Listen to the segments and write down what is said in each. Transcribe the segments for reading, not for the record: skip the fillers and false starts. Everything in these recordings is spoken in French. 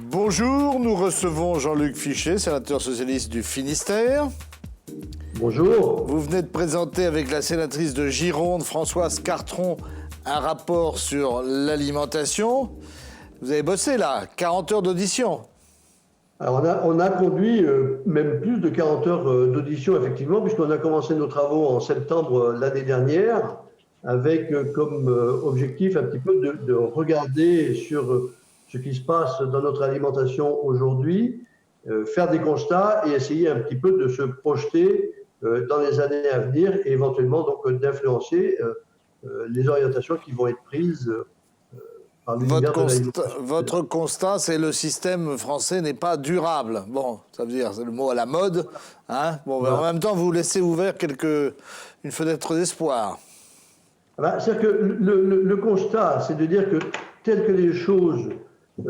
Bonjour, nous recevons Jean-Luc Fichet, sénateur socialiste du Finistère. Bonjour. Vous venez de présenter avec la sénatrice de Gironde, Françoise Cartron, un rapport sur l'alimentation. Vous avez bossé là, 40 heures d'audition. Alors on a conduit même plus de 40 heures d'audition, effectivement, puisqu'on a commencé nos travaux en septembre l'année dernière, avec comme objectif un petit peu de regarder sur ce qui se passe dans notre alimentation aujourd'hui, faire des constats et essayer un petit peu de se projeter dans les années à venir et éventuellement donc d'influencer les orientations qui vont être prises par l'univers de l'alimentation. Votre constat, c'est que le système français n'est pas durable. Bon, ça veut dire, c'est le mot à la mode. Hein, bon, voilà. En même temps, vous laissez ouvert une fenêtre d'espoir. C'est-à-dire que le constat, c'est de dire que telles que les choses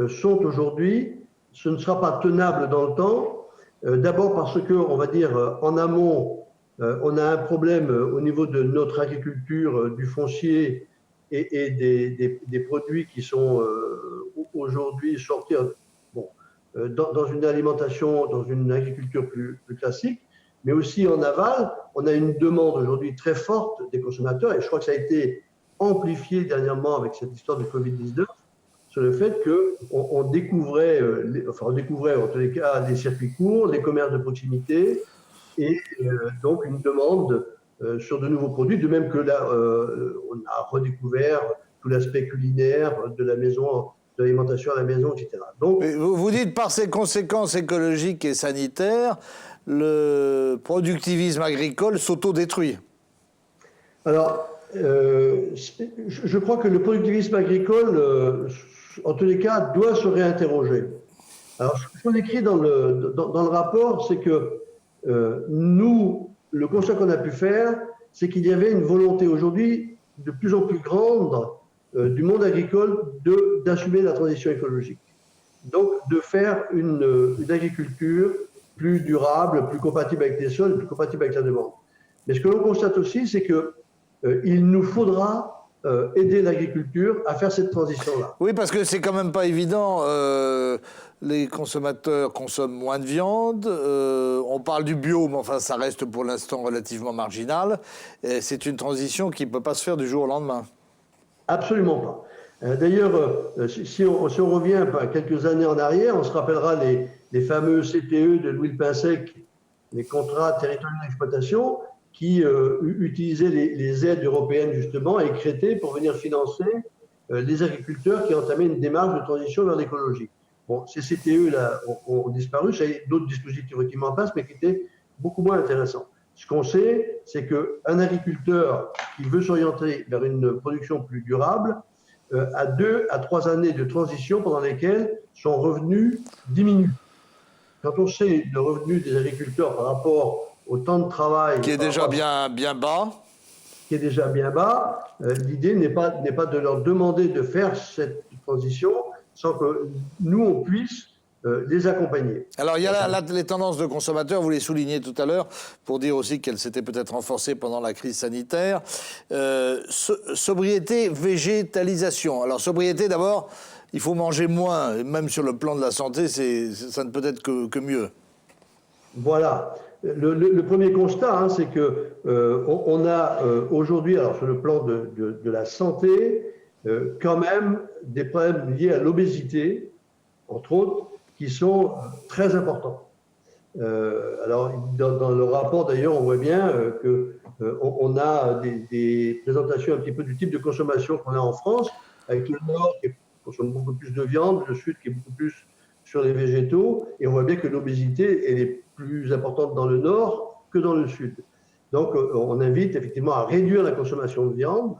sont aujourd'hui, ce ne sera pas tenable dans le temps. D'abord parce que, on va dire, en amont, on a un problème au niveau de notre agriculture, du foncier et des produits qui sont aujourd'hui sortis dans une alimentation, dans une agriculture plus classique, mais aussi en aval. On a une demande aujourd'hui très forte des consommateurs et je crois que ça a été amplifié dernièrement avec cette histoire de Covid-19 sur le fait qu'on découvrait, en tous les cas les circuits courts, les commerces de proximité et donc une demande sur de nouveaux produits, de même que là, on a redécouvert tout l'aspect culinaire de la maison, de l'alimentation à la maison, etc. Donc, vous dites par ses conséquences écologiques et sanitaires, le productivisme agricole s'autodétruit. Alors, je crois que le productivisme agricole, en tous les cas, doit se réinterroger. Alors, ce qu'on écrit dans le rapport, c'est que nous, le constat qu'on a pu faire, c'est qu'il y avait une volonté aujourd'hui de plus en plus grande du monde agricole d'assumer la transition écologique. Donc, de faire une agriculture plus durable, plus compatible avec les sols, plus compatible avec la demande. Mais ce que l'on constate aussi, c'est qu'il nous faudra aider l'agriculture à faire cette transition-là. Oui, parce que c'est quand même pas évident. Les consommateurs consomment moins de viande. On parle du bio, mais enfin, ça reste pour l'instant relativement marginal. Et c'est une transition qui ne peut pas se faire du jour au lendemain. Absolument pas. D'ailleurs, si on revient quelques années en arrière, on se rappellera les fameux CTE de Louis le Pinsec, les contrats territoriaux d'exploitation, qui utilisaient les aides européennes justement écrêtées pour venir financer les agriculteurs qui entamaient une démarche de transition vers l'écologie. Bon, ces CTE-là ont disparu, il y a d'autres dispositifs qui ont en place, mais qui étaient beaucoup moins intéressants. Ce qu'on sait, c'est qu'un agriculteur qui veut s'orienter vers une production plus durable a 2 à 3 années de transition pendant lesquelles son revenu diminue. Quand on sait le revenu des agriculteurs par rapport au temps de travail... Qui est déjà bien bas. Qui est déjà bien bas. L'idée n'est pas de leur demander de faire cette transition sans que nous, on puisse les accompagner. Alors, il y a les tendances de consommateurs, vous les soulignez tout à l'heure, pour dire aussi qu'elles s'étaient peut-être renforcées pendant la crise sanitaire. Sobriété, végétalisation. Alors, sobriété, d'abord, il faut manger moins. Même sur le plan de la santé, ça ne peut être que mieux. Voilà. Le premier constat, c'est que on a aujourd'hui, alors sur le plan de la santé, quand même des problèmes liés à l'obésité, entre autres, qui sont très importants. Alors, dans le rapport, d'ailleurs, on voit bien qu'on a des présentations un petit peu du type de consommation qu'on a en France, avec le Nord qui consomme beaucoup plus de viande, le Sud qui est beaucoup plus sur les végétaux, et on voit bien que l'obésité, elle est plus importante dans le Nord que dans le Sud. Donc, on invite effectivement à réduire la consommation de viande,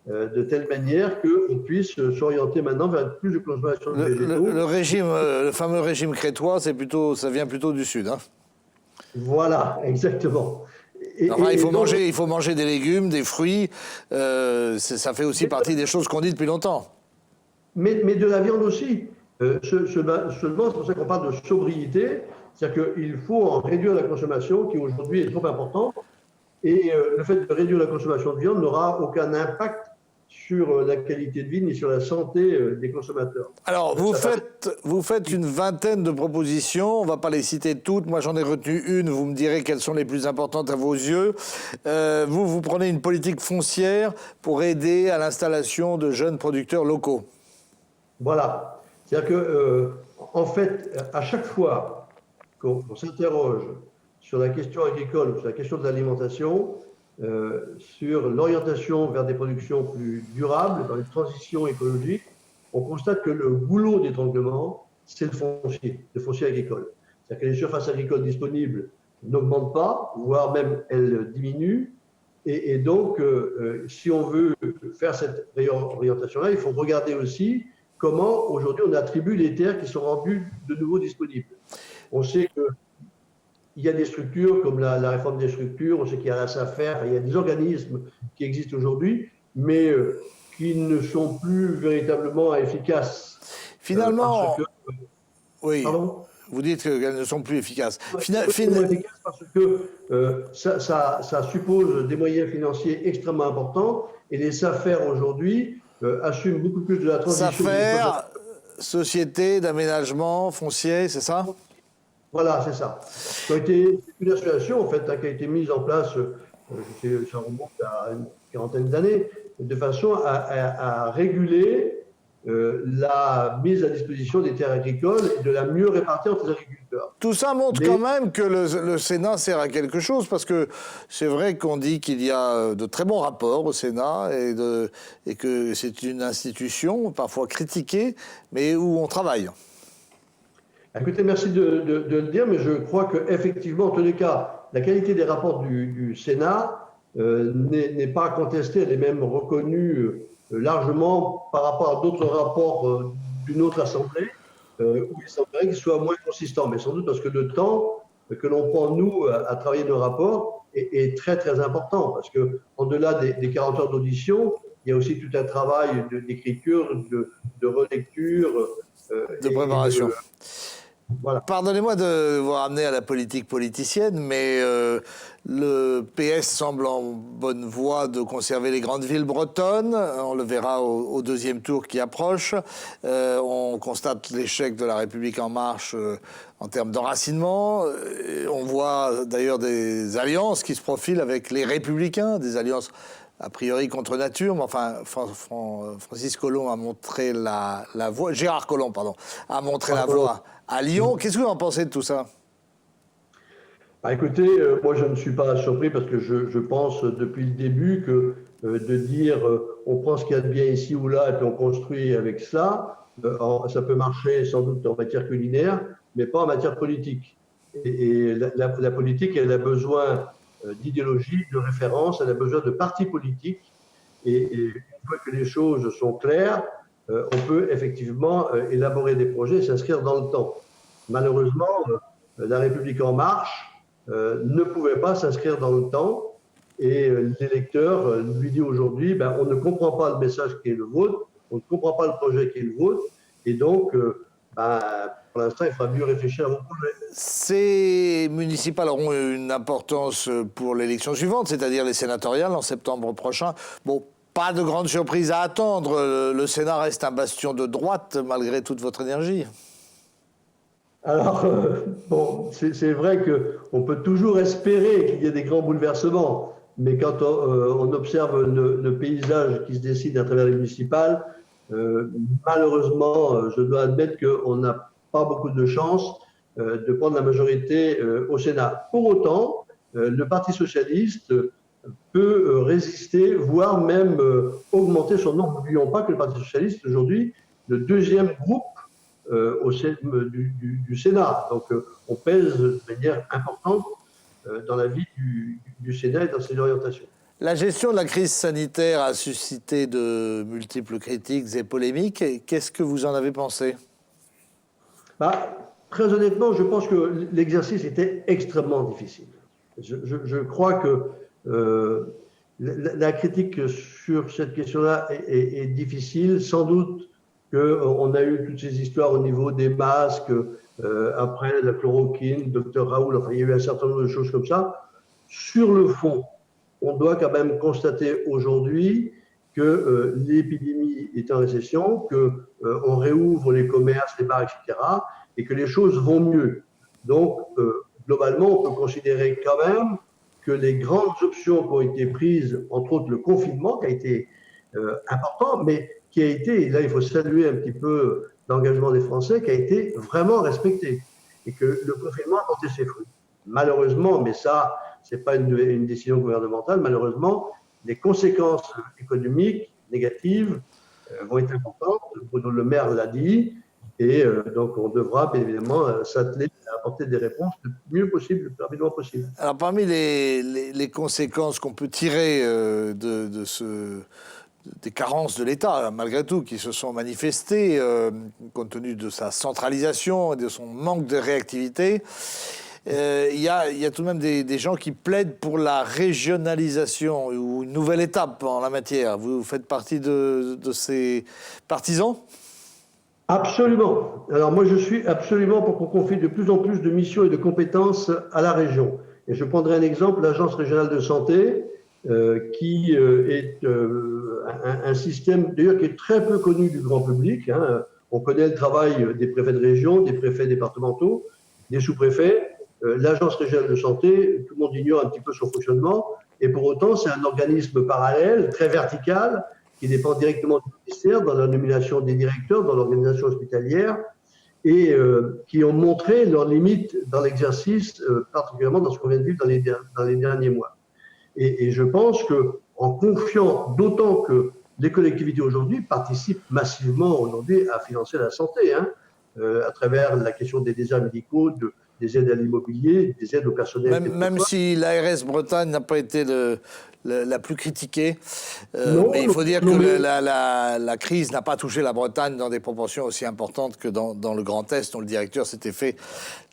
de telle manière qu'on puisse s'orienter maintenant vers plus de consommation de végétaux. Le fameux régime crétois, ça vient plutôt du Sud. Hein. Voilà, exactement. Il faut manger des légumes, des fruits. Ça fait aussi partie des choses qu'on dit depuis longtemps. Mais de la viande aussi. Seulement, c'est pour ça qu'on parle de sobriété. C'est-à-dire qu'il faut en réduire la consommation qui aujourd'hui est trop importante. Et le fait de réduire la consommation de viande n'aura aucun impact sur la qualité de vie ni sur la santé des consommateurs. Alors, vous faites une vingtaine de propositions. On ne va pas les citer toutes. Moi, j'en ai retenu une. Vous me direz quelles sont les plus importantes à vos yeux. Vous prenez une politique foncière pour aider à l'installation de jeunes producteurs locaux. Voilà. C'est-à-dire que, en fait, à chaque fois qu'on s'interroge sur la question agricole, sur la question de l'alimentation, sur l'orientation vers des productions plus durables, dans les transitions écologiques, on constate que le goulot d'étranglement, c'est le foncier agricole. C'est-à-dire que les surfaces agricoles disponibles n'augmentent pas, voire même elles diminuent. Et donc, si on veut faire cette réorientation-là, il faut regarder aussi comment aujourd'hui on attribue les terres qui sont rendues de nouveau disponibles. On sait qu'il y a des structures comme la réforme des structures, on sait qu'il y a la SAFER, il y a des organismes qui existent aujourd'hui, mais qui ne sont plus véritablement efficaces. Finalement, oui. Pardon ? Vous dites qu'elles ne sont plus efficaces. Efficaces parce que ça suppose des moyens financiers extrêmement importants et les SAFER aujourd'hui assument beaucoup plus de la transition. SAFER, Société d'aménagement foncier, c'est ça ? Voilà, c'est ça. C'est une association en fait, qui a été mise en place, ça remonte à une quarantaine d'années, de façon à réguler la mise à disposition des terres agricoles et de la mieux répartir entre les agriculteurs. Tout ça montre quand même que le Sénat sert à quelque chose, parce que c'est vrai qu'on dit qu'il y a de très bons rapports au Sénat et que c'est une institution parfois critiquée, mais où on travaille. Écoutez, merci de le dire, mais je crois qu'effectivement, en tous les cas, la qualité des rapports du Sénat n'est pas contestée, elle est même reconnue largement par rapport à d'autres rapports d'une autre assemblée, où il semblerait qu'ils soient moins consistants, mais sans doute parce que le temps que l'on prend, nous, à travailler nos rapports est très, très important, parce qu'au-delà des 40 heures d'audition, il y a aussi tout un travail d'écriture, de relecture. De préparation. Voilà. Pardonnez-moi de vous ramener à la politique politicienne, mais le PS semble en bonne voie de conserver les grandes villes bretonnes. On le verra au deuxième tour qui approche. On constate l'échec de la République en marche en termes d'enracinement. On voit d'ailleurs des alliances qui se profilent avec les Républicains, des alliances a priori contre nature, mais enfin, Francis Collomb a montré la voie, Gérard Collomb, pardon, a montré la voie à Lyon. Qu'est-ce que vous en pensez de tout ça ? Écoutez, moi je ne suis pas surpris parce que je pense depuis le début que de dire on prend ce qu'il y a de bien ici ou là et puis on construit avec ça, ça peut marcher sans doute en matière culinaire, mais pas en matière politique. Et la politique, elle a besoin d'idéologie, de référence, elle a besoin de partis politiques. Et une fois que les choses sont claires, on peut effectivement élaborer des projets et s'inscrire dans le temps. Malheureusement, la République en marche ne pouvait pas s'inscrire dans le temps et l'électeur lui dit aujourd'hui, on ne comprend pas le message qui est le vôtre, on ne comprend pas le projet qui est le vôtre et donc pour l'instant, il faudra mieux réfléchir à vos projets. Ces municipales auront une importance pour l'élection suivante, c'est-à-dire les sénatoriales en septembre prochain. Bon, pas de grande surprise à attendre. Le Sénat reste un bastion de droite malgré toute votre énergie. Alors, c'est vrai qu'on peut toujours espérer qu'il y ait des grands bouleversements, mais quand on observe le paysage qui se dessine à travers les municipales, malheureusement, je dois admettre qu'on n'a pas beaucoup de chance de prendre la majorité au Sénat. Pour autant, le Parti socialiste peut résister, voire même augmenter son nombre. N'oublions pas que le Parti socialiste, aujourd'hui, le deuxième groupe du Sénat. Donc, on pèse de manière importante dans la vie du Sénat et dans ses orientations. La gestion de la crise sanitaire a suscité de multiples critiques et polémiques. Qu'est-ce que vous en avez pensé ? Très honnêtement, je pense que l'exercice était extrêmement difficile. Je crois que la critique sur cette question-là est difficile. Sans doute qu'on a eu toutes ces histoires au niveau des masques, après la chloroquine, Dr Raoul, enfin, il y a eu un certain nombre de choses comme ça. Sur le fond, on doit quand même constater aujourd'hui que l'épidémie est en récession, qu'on réouvre les commerces, les bars, etc., et que les choses vont mieux. Donc, globalement, on peut considérer quand même que les grandes options qui ont été prises, entre autres le confinement, qui a été important, mais qui a été, et là il faut saluer un petit peu l'engagement des Français, qui a été vraiment respecté, et que le confinement a porté ses fruits. Malheureusement, mais ça, ce n'est pas une décision gouvernementale, malheureusement, les conséquences économiques négatives vont être importantes. Bruno Le Maire l'a dit, et donc on devra bien évidemment s'atteler à apporter des réponses le mieux possible, le plus rapidement possible. Alors parmi les conséquences qu'on peut tirer des carences de l'État, malgré tout, qui se sont manifestées, compte tenu de sa centralisation et de son manque de réactivité, il y a tout de même des gens qui plaident pour la régionalisation ou une nouvelle étape en la matière. Vous faites partie de ces partisans ? Absolument. Alors moi, je suis absolument pour qu'on confie de plus en plus de missions et de compétences à la région. Et je prendrai un exemple, l'Agence régionale de santé, qui est un système d'ailleurs qui est très peu connu du grand public. Hein. On connaît le travail des préfets de région, des préfets départementaux, des sous-préfets. L'Agence régionale de santé, tout le monde ignore un petit peu son fonctionnement. Et pour autant, c'est un organisme parallèle, très vertical, qui dépend directement du ministère dans la nomination des directeurs, dans l'organisation hospitalière, et qui ont montré leurs limites dans l'exercice, particulièrement dans ce qu'on vient de vivre dans les derniers mois. Et je pense qu'en confiant, d'autant que les collectivités aujourd'hui participent massivement aujourd'hui à financer la santé, hein, à travers la question des déserts médicaux, des aides à l'immobilier, des aides au personnel. Même si l'ARS Bretagne n'a pas été la plus critiquée, mais il faut dire que la crise n'a pas touché la Bretagne dans des proportions aussi importantes que dans le Grand Est, dont le directeur s'était fait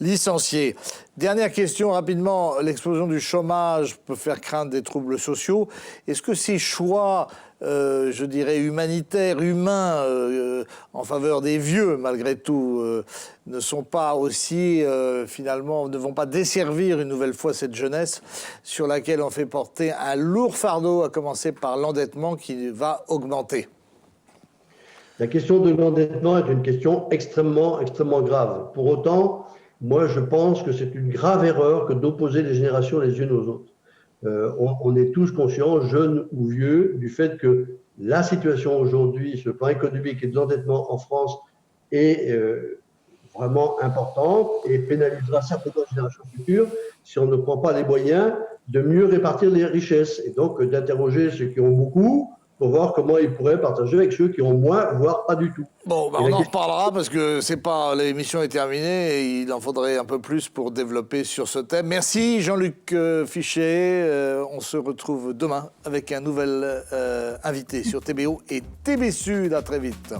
licencier. Dernière question rapidement, l'explosion du chômage peut faire craindre des troubles sociaux. Est-ce que ces choix, je dirais, humanitaires, humains, en faveur des vieux, malgré tout, ne sont pas aussi, finalement, ne vont pas desservir une nouvelle fois cette jeunesse sur laquelle on fait porter un lourd fardeau, à commencer par l'endettement qui va augmenter? La question de l'endettement est une question extrêmement, extrêmement grave. Pour autant, moi, je pense que c'est une grave erreur que d'opposer les générations les unes aux autres. On est tous conscients, jeunes ou vieux, du fait que la situation aujourd'hui, sur le plan économique et de l'endettement en France, est vraiment importante et pénalisera certainement les générations futures si on ne prend pas les moyens de mieux répartir les richesses et donc d'interroger ceux qui ont beaucoup pour voir comment ils pourraient partager avec ceux qui ont moins, voire pas du tout. Bon, on en reparlera parce que l'émission est terminée et il en faudrait un peu plus pour développer sur ce thème. Merci Jean-Luc Fichet. On se retrouve demain avec un nouvel invité sur TBO et TB Sud. À très vite.